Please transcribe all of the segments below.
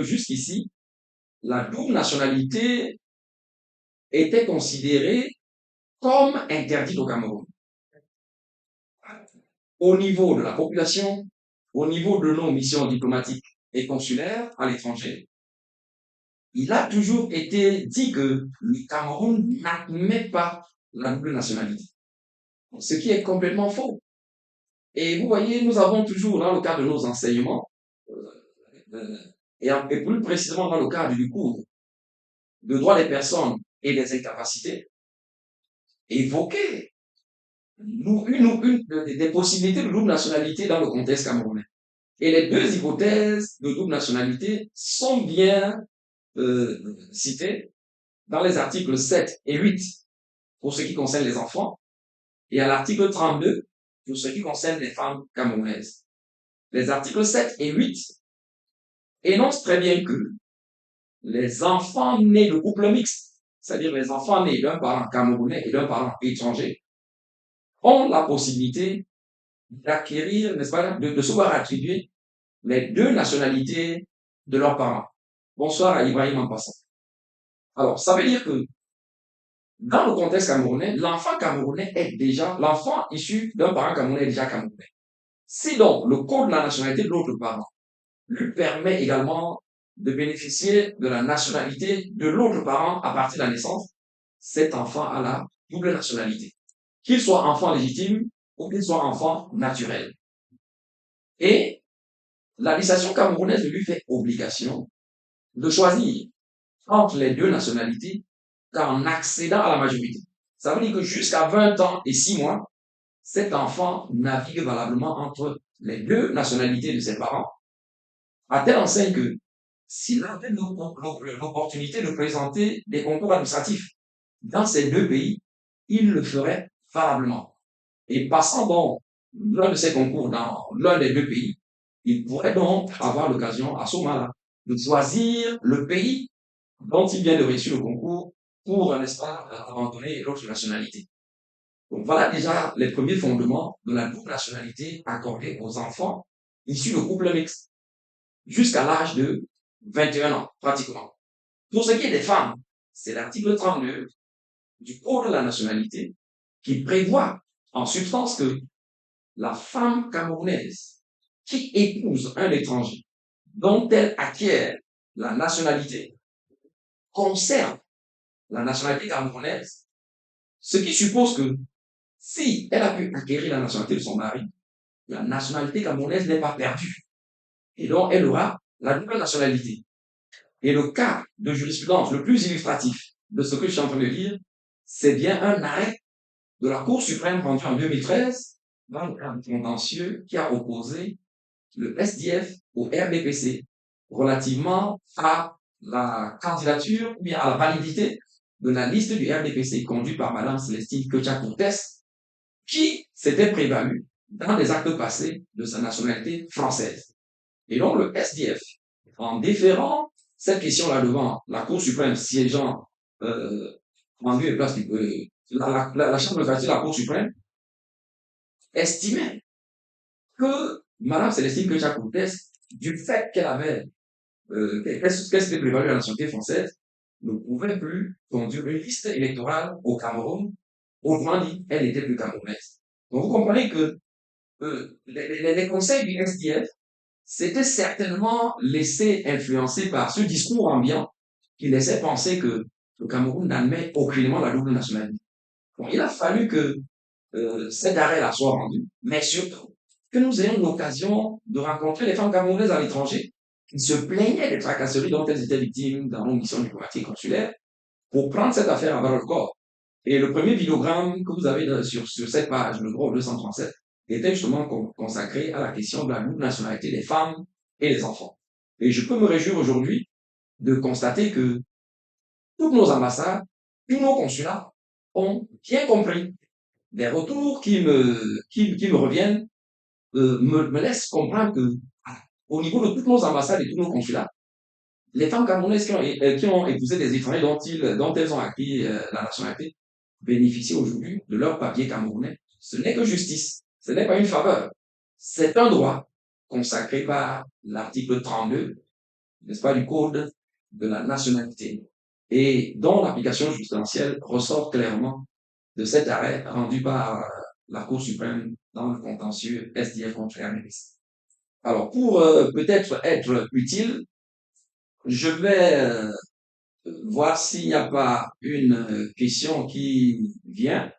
Jusqu'ici, la double nationalité était considérée comme interdite au Cameroun. Au niveau de la population, au niveau de nos missions diplomatiques et consulaires à l'étranger, il a toujours été dit que le Cameroun n'admet pas la double nationalité, ce qui est complètement faux. Et vous voyez, nous avons toujours, dans le cadre de nos enseignements, euh, et plus précisément dans le cadre du cours de droit des personnes et des incapacités, évoqué des possibilités de double nationalité dans le contexte camerounais. Et les deux hypothèses de double nationalité sont bien citées dans les articles 7 et 8 pour ce qui concerne les enfants et à l'article 32 pour ce qui concerne les femmes camerounaises. Les articles 7 et 8 énoncent très bien que les enfants nés de couples mixtes, c'est-à-dire les enfants nés d'un parent camerounais et d'un parent étranger, ont la possibilité d'acquérir, n'est-ce pas, de se voir attribuer les deux nationalités de leurs parents. Bonsoir à Ibrahim en passant. Alors, ça veut dire que dans le contexte camerounais, l'enfant issu d'un parent camerounais est déjà camerounais. Si donc le code de la nationalité de l'autre parent lui permet également de bénéficier de la nationalité de l'autre parent à partir de la naissance, cet enfant a la double nationalité. Qu'il soit enfant légitime ou qu'il soit enfant naturel. Et la législation camerounaise lui fait obligation de choisir entre les deux nationalités qu'en accédant à la majorité. Ça veut dire que jusqu'à 20 ans et 6 mois, cet enfant navigue valablement entre les deux nationalités de ses parents, à telle enseigne que s'il avait l'opportunité de présenter des concours administratifs dans ces deux pays, il le ferait valablement. Et passant donc l'un de ces concours dans l'un des deux pays, il pourrait donc avoir l'occasion à ce moment-là de choisir le pays dont il vient de réussir le concours pour, n'est-ce pas, abandonner l'autre nationalité. Donc voilà déjà les premiers fondements de la double nationalité accordée aux enfants issus de couples mixtes jusqu'à l'âge de 21 ans, pratiquement. Pour ce qui est des femmes, c'est l'article 32 du Code de la nationalité qui prévoit en substance que la femme camerounaise qui épouse un étranger dont elle acquiert la nationalité conserve la nationalité camerounaise, ce qui suppose que si elle a pu acquérir la nationalité de son mari, la nationalité camerounaise n'est pas perdue. Et donc, elle aura la double nationalité. Et le cas de jurisprudence le plus illustratif de ce que je suis en train de dire, c'est bien un arrêt de la Cour suprême rendu en 2013 dans le cadre contentieux qui a opposé le SDF au RDPC relativement à la candidature ou bien à la validité de la liste du RDPC conduite par Madame Célestine Ketia-Cortés qui s'était prévalue dans des actes passés de sa nationalité française. Et donc le SDF, en déférant cette question-là devant la Cour suprême siégeant en lieu et place la Chambre de la Cour suprême, estimait que Madame Célestine Ketia-Cortés, du fait qu'elle s'était prévalue à la nationalité française, ne pouvait plus conduire une liste électorale au Cameroun. Autrement dit, elle n'était plus camerounaise. Donc vous comprenez que les conseils du SDF s'étaient certainement laissés influencer par ce discours ambiant qui laissait penser que le Cameroun n'admet aucunement la double nationalité. Bon, il a fallu que cet arrêt-là soit rendu, mais surtout que nous ayons l'occasion de rencontrer les femmes camerounaises à l'étranger qui se plaignaient des tracasseries dont elles étaient victimes dans nos missions diplomatiques consulaires pour prendre cette affaire à bras le corps. Et le premier vidéogramme que vous avez sur cette page, le droit 237, était justement consacré à la question de la double nationalité des femmes et des enfants. Et je peux me réjouir aujourd'hui de constater que toutes nos ambassades, tous nos consulats ont bien compris. Des retours qui me reviennent me laissent comprendre que au niveau de toutes nos ambassades et tous nos consulats, les femmes camerounaises qui ont épousé des étrangers dont elles ont acquis la nationalité bénéficient aujourd'hui de leur papier camerounais. Ce n'est que justice. Ce n'est pas une faveur. C'est un droit consacré par l'article 32 n'est-ce pas, du code de la nationalité et dont l'application jurisprudentielle ressort clairement de cet arrêt rendu par la Cour suprême dans le contentieux SDF contre RMS. Alors, pour peut-être être utile, je vais voir s'il n'y a pas une question qui vient.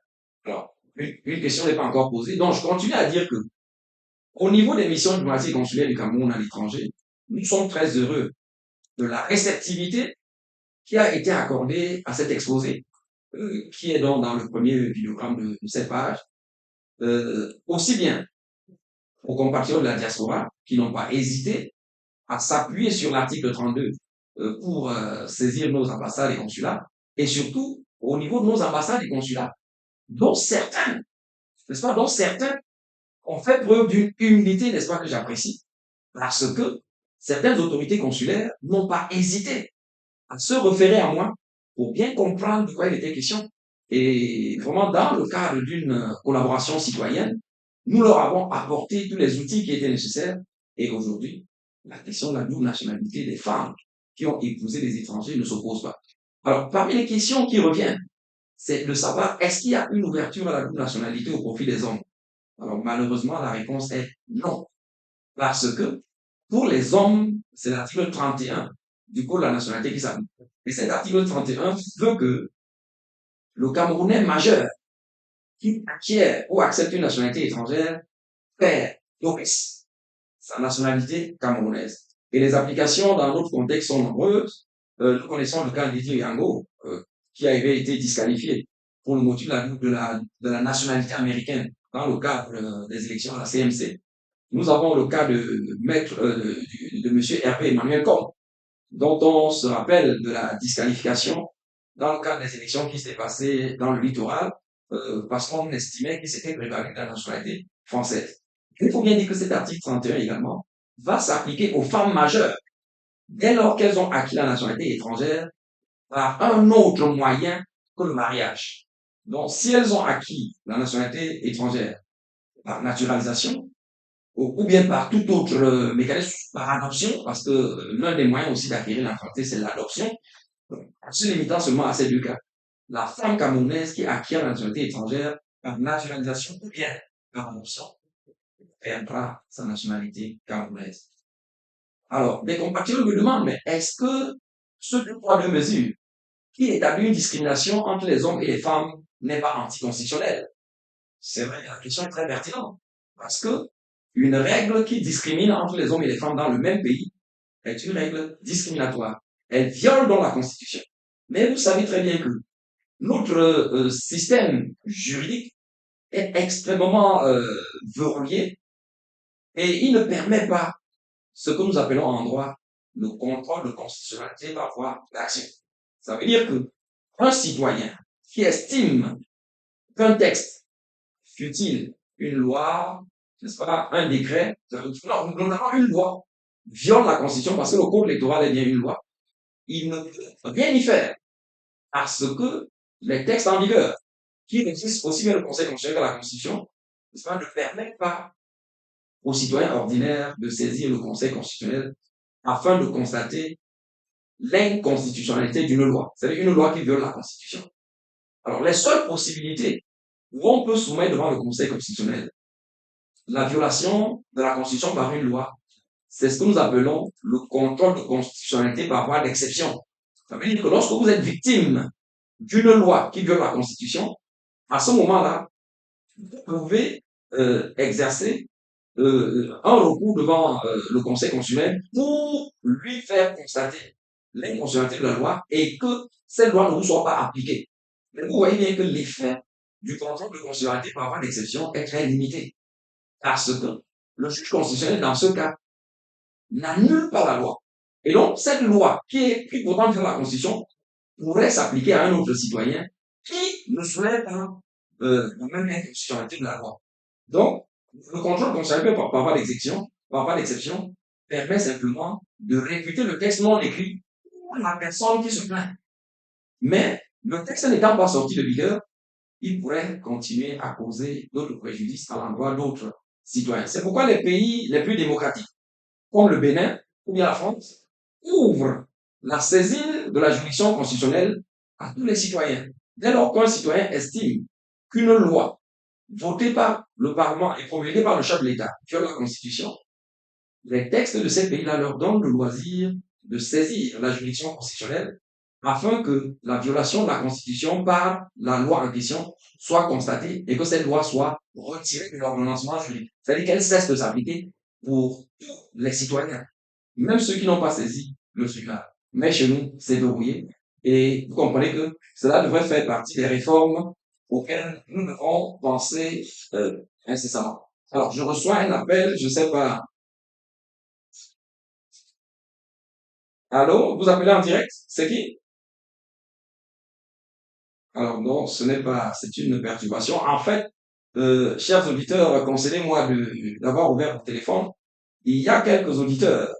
Alors, une question n'est pas encore posée. Donc, je continue à dire que au niveau des missions diplomatiques et consulaires du Cameroun à l'étranger, nous sommes très heureux de la réceptivité qui a été accordée à cet exposé, qui est donc dans le premier vidéogramme de cette page, aussi bien aux compatriotes de la diaspora qui n'ont pas hésité à s'appuyer sur l'article 32 pour saisir nos ambassades et consulats, et surtout au niveau de nos ambassades et consulats, dont certains, n'est-ce pas, dont certains ont fait preuve d'une humilité, n'est-ce pas, que j'apprécie, parce que certaines autorités consulaires n'ont pas hésité à se référer à moi pour bien comprendre de quoi il était question. Et vraiment, dans le cadre d'une collaboration citoyenne, nous leur avons apporté tous les outils qui étaient nécessaires. Et aujourd'hui, la question de la double nationalité des femmes qui ont épousé des étrangers ne s'oppose pas. Alors, parmi les questions qui reviennent, c'est de savoir est-ce qu'il y a une ouverture à la double nationalité au profit des hommes? Alors, malheureusement, la réponse est non. Parce que pour les hommes, c'est l'article 31 du Code de la nationalité qui s'applique. Et cet article 31 veut que le Camerounais majeur qui acquiert ou accepte une nationalité étrangère perd d'office sa nationalité camerounaise. Et les applications dans notre contexte sont nombreuses. Nous connaissons le cas d'Idi Yango, qui avait été disqualifié pour le motif de la nationalité américaine dans le cadre des élections à la CMC. Nous avons le cas de maître, de monsieur Hervé Emmanuel Combe, dont on se rappelle de la disqualification dans le cadre des élections qui s'étaient passées dans le littoral, parce qu'on estimait qu'il s'était prévalu de la nationalité française. Il faut bien dire que cet article 31 également va s'appliquer aux femmes majeures dès lors qu'elles ont acquis la nationalité étrangère par un autre moyen que le mariage. Donc, si elles ont acquis la nationalité étrangère par naturalisation, ou bien par tout autre mécanisme, par adoption, parce que l'un des moyens aussi d'acquérir la nationalité, c'est l'adoption, en se limitant seulement à ces deux cas. La femme camerounaise qui acquiert la nationalité étrangère par naturalisation ou bien par adoption perdra sa nationalité camerounaise. Alors, des compatriotes me demandent, mais est-ce que ce deux poids deux mesures qui établit une discrimination entre les hommes et les femmes n'est pas anticonstitutionnel? C'est vrai, la question est très pertinente. Parce que une règle qui discrimine entre les hommes et les femmes dans le même pays est une règle discriminatoire. Elle viole dans la Constitution. Mais vous savez très bien que notre système juridique est extrêmement verrouillé et il ne permet pas ce que nous appelons en droit le contrôle de constitutionnalité par voie d'action. Ça veut dire que un citoyen qui estime qu'un texte, fut-il une loi, n'est-ce pas, un décret, non, notamment une loi, viole la Constitution parce que le code électoral est bien une loi, il ne peut rien y faire parce que les textes en vigueur, qui régissent aussi bien le Conseil constitutionnel que la Constitution, n'est-ce pas, ne permettent pas aux citoyens ordinaires de saisir le Conseil constitutionnel afin de constater l'inconstitutionnalité d'une loi. C'est-à-dire une loi qui viole la Constitution. Alors, les seules possibilités où on peut soumettre devant le Conseil constitutionnel la violation de la Constitution par une loi, c'est ce que nous appelons le contrôle de constitutionnalité par voie d'exception. Ça veut dire que lorsque vous êtes victime d'une loi qui viole la Constitution, à ce moment-là, vous pouvez exercer un recours devant le Conseil constitutionnel pour lui faire constater l'inconstitutionnalité de la loi et que cette loi ne vous soit pas appliquée. Mais vous voyez bien que l'effet du contrôle de constitutionnalité par voie d'exception est très limité. Parce que le juge constitutionnel, dans ce cas, n'annule pas la loi. Et donc, cette loi qui pourtant vient de la Constitution pourrait s'appliquer à un autre citoyen qui ne soulève pas la même inconstitutionnalité de la loi. Donc, le contrôle constitutionnel par voie d'exception, permet simplement de réfuter le texte non écrit pour la personne qui se plaint. Mais le texte n'étant pas sorti de vigueur, il pourrait continuer à causer d'autres préjudices à l'endroit d'autres citoyens. C'est pourquoi les pays les plus démocratiques, comme le Bénin ou bien la France, ouvre la saisine de la juridiction constitutionnelle à tous les citoyens. Dès lors qu'un citoyen estime qu'une loi votée par le Parlement et promulguée par le chef de l'État viole la Constitution, les textes de ces pays-là leur donnent le loisir de saisir la juridiction constitutionnelle afin que la violation de la Constitution par la loi en question soit constatée et que cette loi soit retirée de l'ordonnancement juridique. C'est-à-dire qu'elle cesse de s'appliquer pour tous les citoyens, même ceux qui n'ont pas saisi le truc-là. Mais chez nous, c'est verrouillé. Et vous comprenez que cela devrait faire partie des réformes auxquelles nous devons penser incessamment. Alors, je reçois un appel, je ne sais pas. Allô, vous appelez en direct? C'est qui? Alors non, ce n'est pas, c'est une perturbation. En fait, chers auditeurs, conseillez-moi d'avoir ouvert le téléphone. Il y a quelques auditeurs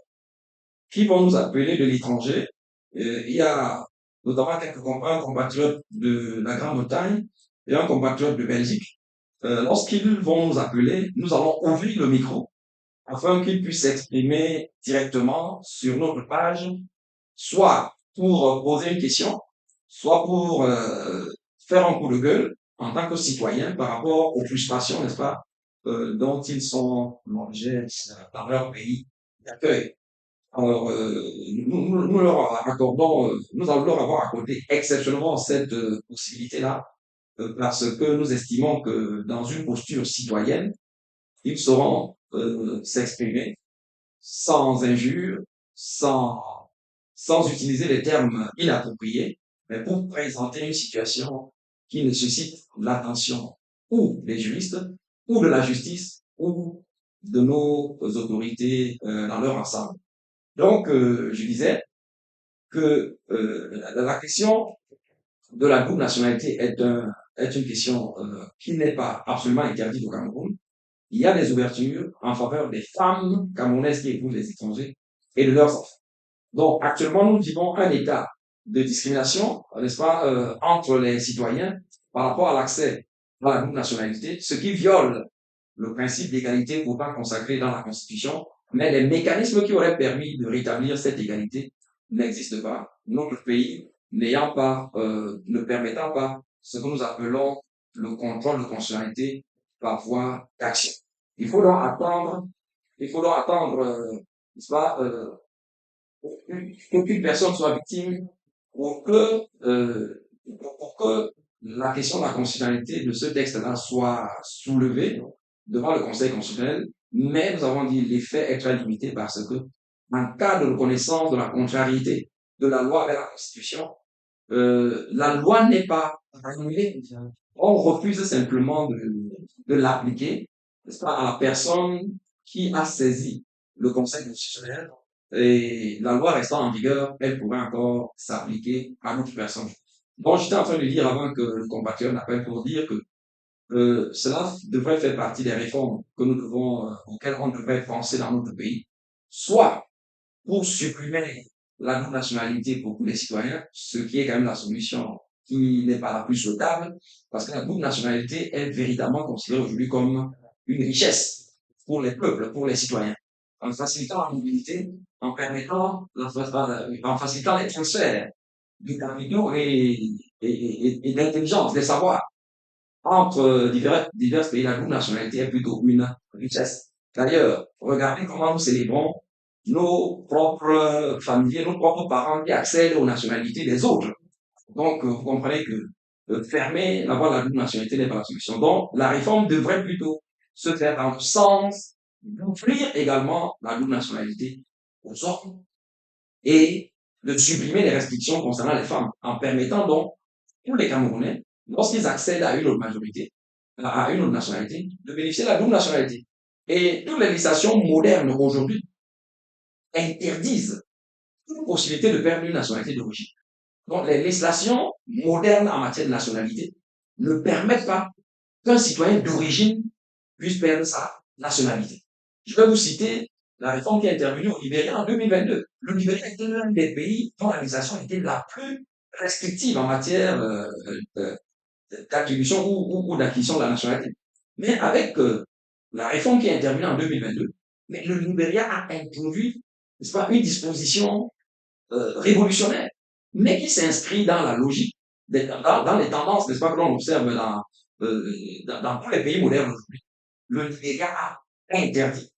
qui vont nous appeler de l'étranger. Il y a notamment un compatriote de la Grande-Bretagne et un compatriote de Belgique. Lorsqu'ils vont nous appeler, nous allons ouvrir le micro afin qu'ils puissent s'exprimer directement sur notre page, soit pour poser une question, soit pour faire un coup de gueule en tant que citoyen par rapport aux frustrations, n'est-ce pas, dont ils sont l'objet dans leur pays d'accueil. Alors, nous leur accordons, nous allons leur avoir accordé exceptionnellement cette possibilité-là, parce que nous estimons que dans une posture citoyenne, ils sauront s'exprimer sans injure, sans utiliser les termes inappropriés, mais pour présenter une situation qui nécessite l'attention ou des juristes, ou de la justice, ou de nos autorités dans leur ensemble. Donc, je disais que la question de la double nationalité est une question qui n'est pas absolument interdite au Cameroun. Il y a des ouvertures en faveur des femmes camerounaises qui épousent les étrangers et de leurs enfants. Donc, actuellement, nous vivons un état de discrimination, n'est-ce pas, entre les citoyens par rapport à l'accès à la double nationalité, ce qui viole le principe d'égalité pourtant consacré dans la Constitution, mais les mécanismes qui auraient permis de rétablir cette égalité n'existent pas. Notre pays n'ayant pas, ne permettant pas ce que nous appelons le contrôle de constitutionnalité par voie d'action. Il faut donc attendre, il faut donc attendre, n'est-ce pas, qu'aucune personne soit victime pour que la question de la constitutionnalité de ce texte-là soit soulevée devant le Conseil constitutionnel, mais nous avons dit l'effet est très limité parce que, en cas de reconnaissance de la contrariété de la loi avec la Constitution, la loi n'est pas annulée. On refuse simplement de l'appliquer, n'est-ce pas, à la personne qui a saisi le Conseil constitutionnel et la loi restant en vigueur, elle pourrait encore s'appliquer à notre personne. Donc, j'étais en train de dire avant que le compatriote n'appelle pour dire que cela devrait faire partie des réformes que nous devons, auxquelles on devrait penser dans notre pays, soit pour supprimer la non-nationalité pour tous les citoyens, ce qui est quand même la solution qui n'est pas la plus souhaitable, parce que la double nationalité est véritablement considérée aujourd'hui comme une richesse pour les peuples, pour les citoyens, en facilitant la mobilité, en permettant, en facilitant les transferts de capitaux et d'intelligence, des savoirs entre divers pays. La double nationalité est plutôt une richesse. D'ailleurs, regardez comment nous célébrons nos propres familiers, nos propres parents qui accèdent aux nationalités des autres. Donc, vous comprenez que fermer la voie de la double nationalité n'est pas la solution. Donc, la réforme devrait plutôt se faire dans le sens d'ouvrir également la double nationalité aux hommes et de supprimer les restrictions concernant les femmes, en permettant donc pour les Camerounais, lorsqu'ils accèdent à une autre majorité, à une autre nationalité, de bénéficier de la double nationalité. Et toutes les législations modernes aujourd'hui interdisent toute possibilité de perdre une nationalité d'origine. Donc, les législations modernes en matière de nationalité ne permettent pas qu'un citoyen d'origine puisse perdre sa nationalité. Je vais vous citer la réforme qui est intervenue au Libéria en 2022. Le Libéria était l'un des pays dont la législation était la plus restrictive en matière d'attribution ou d'acquisition de la nationalité. Mais avec la réforme qui est intervenue en 2022, mais le Libéria a introduit, n'est-ce pas, une disposition révolutionnaire, mais qui s'inscrit dans la logique, dans les tendances, n'est-ce pas, que l'on observe dans tous les pays modernes aujourd'hui. Le Libéria a interdit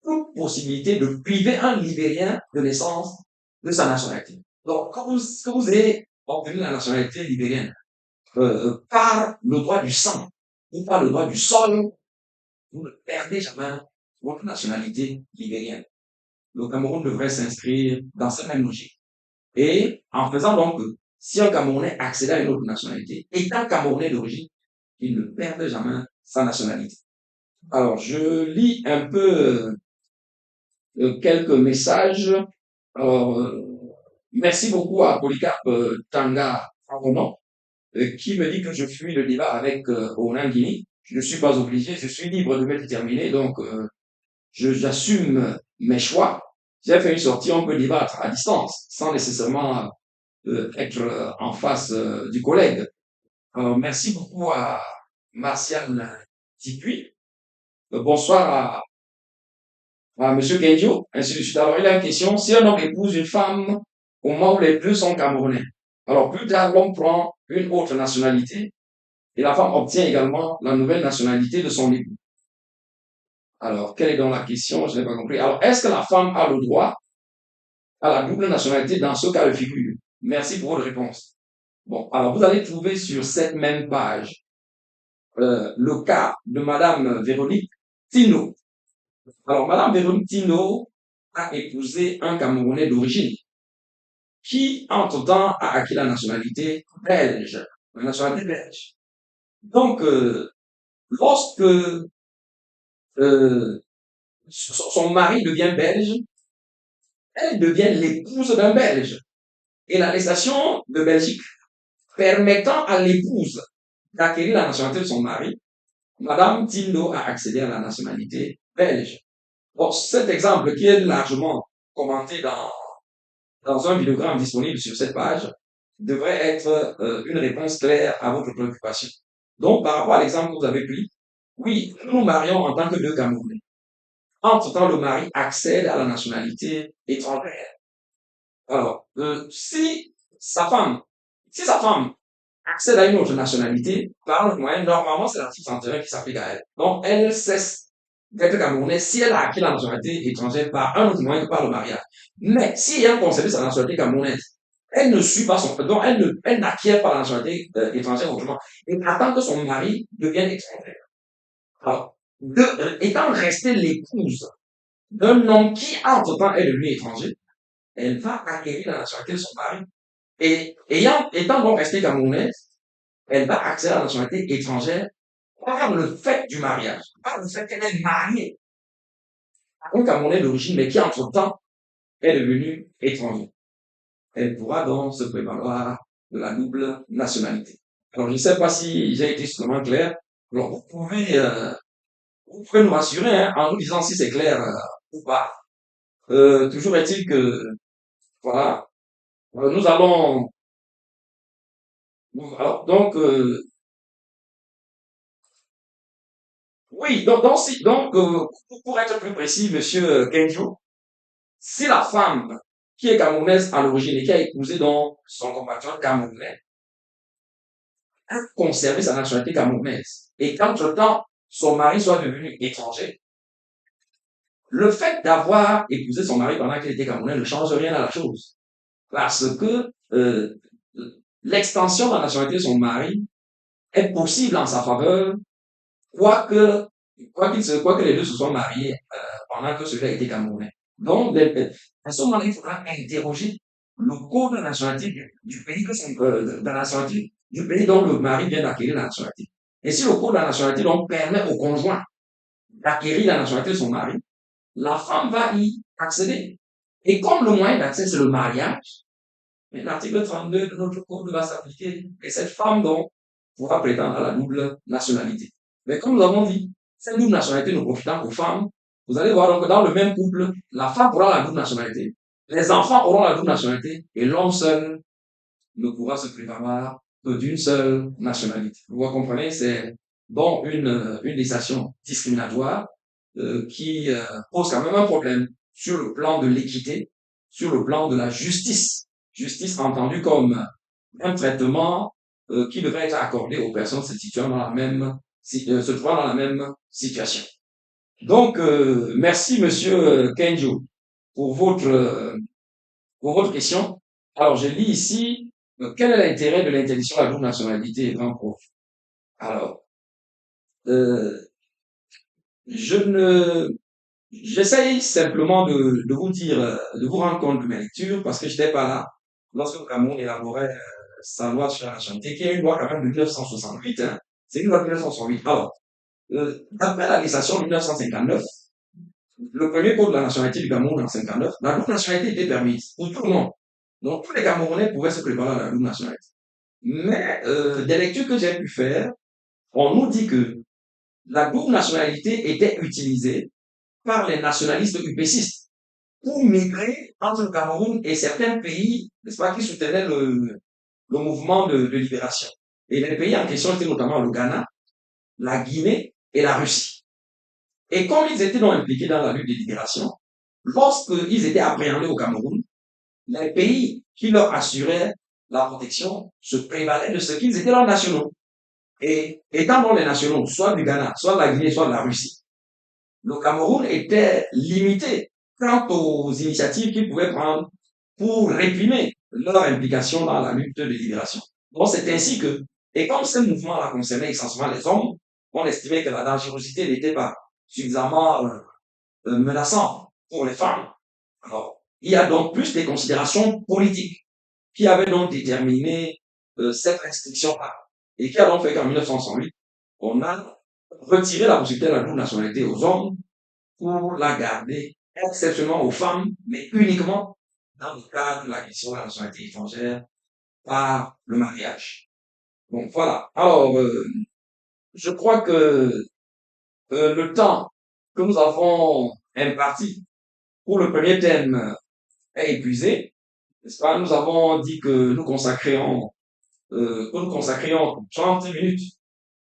toute possibilité de priver un Libérien de naissance de sa nationalité. Donc, quand vous avez obtenu la nationalité libérienne par le droit du sang ou par le droit du sol, vous ne perdez jamais votre nationalité libérienne. Le Cameroun devrait s'inscrire dans cette même logique. Et en faisant donc, si un Camerounais accède à une autre nationalité, étant Camerounais d'origine, il ne perd jamais sa nationalité. Alors, je lis un peu quelques messages. Alors, merci beaucoup à Polycarpe Tanga Aronon, qui me dit que je fuis le débat avec Ronan Guini. Je ne suis pas obligé, je suis libre de me déterminer, donc j'assume mes choix. J'ai fait une sortie, on peut débattre à distance, sans nécessairement être en face du collègue. Merci beaucoup à Martial Tipuy. Bonsoir à Monsieur Gendio, ainsi de suite. Alors, il a une question. Si un homme épouse une femme au moment où les deux sont camerounais, alors plus tard, l'homme prend une autre nationalité et la femme obtient également la nouvelle nationalité de son époux. Alors, quelle est donc la question? Je n'ai pas compris. Alors, est-ce que la femme a le droit à la double nationalité dans ce cas de figure? Merci pour votre réponse. Bon, alors vous allez trouver sur cette même page le cas de Madame Véronique Tino. Alors, Madame Véronique Tino a épousé un Camerounais d'origine qui, entre-temps, a acquis la nationalité belge. La nationalité belge. Donc, lorsque son mari devient belge, elle devient l'épouse d'un Belge. Et la législation de Belgique permettant à l'épouse d'acquérir la nationalité de son mari, Madame Tindo a accédé à la nationalité belge. Bon, cet exemple qui est largement commenté dans un vidéogramme disponible sur cette page devrait être une réponse claire à votre préoccupation. Donc, par rapport à l'exemple que vous avez pris, oui, nous nous marions en tant que deux Camerounais. Entre-temps, le mari accède à la nationalité étrangère. Alors, si sa femme accède à une autre nationalité, par le moyen, normalement, c'est l'article 31 qui s'applique à elle. Donc, elle cesse d'être camerounaise si elle a acquis la nationalité étrangère par un autre moyen que par le mariage. Mais si elle conserve sa nationalité camerounaise, elle ne suit pas donc elle n'acquiert pas la nationalité étrangère autrement. Et attend que son mari devienne étranger. Alors, étant restée l'épouse d'un homme qui, entre-temps, est devenu étranger, elle va acquérir la nationalité de son mari. Et étant donc restée camerounaise, elle va accéder à la nationalité étrangère par le fait du mariage, par le fait qu'elle est mariée à un Camerounais d'origine, mais qui entre-temps est devenu étranger. Elle pourra donc se prévaloir de la double nationalité. Alors, je ne sais pas si j'ai été suffisamment clair. Alors, vous pouvez nous rassurer en nous disant si c'est clair ou pas. Toujours est-il que, voilà, nous allons, alors, donc, oui, pour être plus précis, monsieur Kenjo, si la femme qui est camerounaise à l'origine et qui a épousé donc son compatriote camerounais a conservé sa nationalité camerounaise et qu'entre-temps, son mari soit devenu étranger, le fait d'avoir épousé son mari pendant qu'il était camerounais ne change rien à la chose. Parce que l'extension de la nationalité de son mari est possible en sa faveur, quoique les deux se soient mariés pendant que celui-là était camerounais. Donc, à ce moment-là, il faudra interroger le code de la nationalité du pays de la nationalité du pays dont le mari vient d'acquérir la nationalité. Et si le code de la nationalité donc permet au conjoint d'acquérir la nationalité de son mari, la femme va y accéder. Et comme le moyen d'accès, c'est le mariage, l'article 32 de notre code va s'appliquer et cette femme donc pourra prétendre à la double nationalité. Mais comme nous avons dit, cette double nationalité ne profitant aux femmes, vous allez voir donc que dans le même couple, la femme aura la double nationalité, les enfants auront la double nationalité et l'homme seul ne pourra se prévaloir que d'une seule nationalité. Vous comprenez, c'est donc une législation discriminatoire qui pose quand même un problème sur le plan de l'équité sur le plan de la justice. Justice entendue comme un traitement qui devrait être accordé aux personnes se situant dans la même, se trouvant dans la même situation. Donc, merci Monsieur Kenjo pour votre question. Alors, je lis ici, quel est l'intérêt de l'interdiction de la double nationalité, grand prof? Alors, euh, je ne, j'essaye simplement de vous dire, de vous rendre compte de mes lectures parce que je n'étais pas là lorsque le Cameroun élaborait sa loi sur la nationalité, qui est une loi quand même de 1968, hein. C'est une loi de 1968. Alors, d'après la législation de 1959, le premier code de la nationalité du Cameroun en 59, la double nationalité était permise pour tout le monde. Donc, tous les Camerounais pouvaient se préparer à la double nationalité. Mais des lectures que j'ai pu faire, on nous dit que la double nationalité était utilisée par les nationalistes UPCistes pour migrer entre le Cameroun et certains pays, n'est-ce pas, qui soutenaient le mouvement de libération. Et les pays en question étaient notamment le Ghana, la Guinée et la Russie. Et comme ils étaient donc impliqués dans la lutte de libération, lorsqu'ils étaient appréhendés au Cameroun, les pays qui leur assuraient la protection se prévalaient de ce qu'ils étaient leurs nationaux. Et étant dans les nationaux, soit du Ghana, soit de la Guinée, soit de la Russie, le Cameroun était limité quant aux initiatives qu'ils pouvaient prendre pour réprimer leur implication dans la lutte de libération. Donc c'est ainsi que, et comme ce mouvement-là concernait essentiellement les hommes, on estimait que la dangerosité n'était pas suffisamment menaçante pour les femmes. Alors, il y a donc plus des considérations politiques qui avaient donc déterminé cette restriction-là et qui a donc fait qu'en 1968, on a retiré la possibilité de la double nationalité aux hommes pour la garder exceptionnellement aux femmes, mais uniquement dans le cadre de la question de la nationalité étrangère par le mariage. Donc voilà. Alors, je crois que le temps que nous avons imparti pour le premier thème est épuisé. N'est-ce pas? Nous avons dit que nous consacrions 30 minutes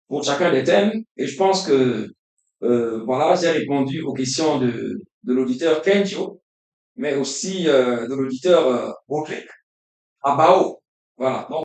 pour chacun des thèmes, et je pense que voilà, j'ai répondu aux questions de l'auditeur Kenjo, mais aussi de l'auditeur Rodrigue Abao. Voilà. Donc,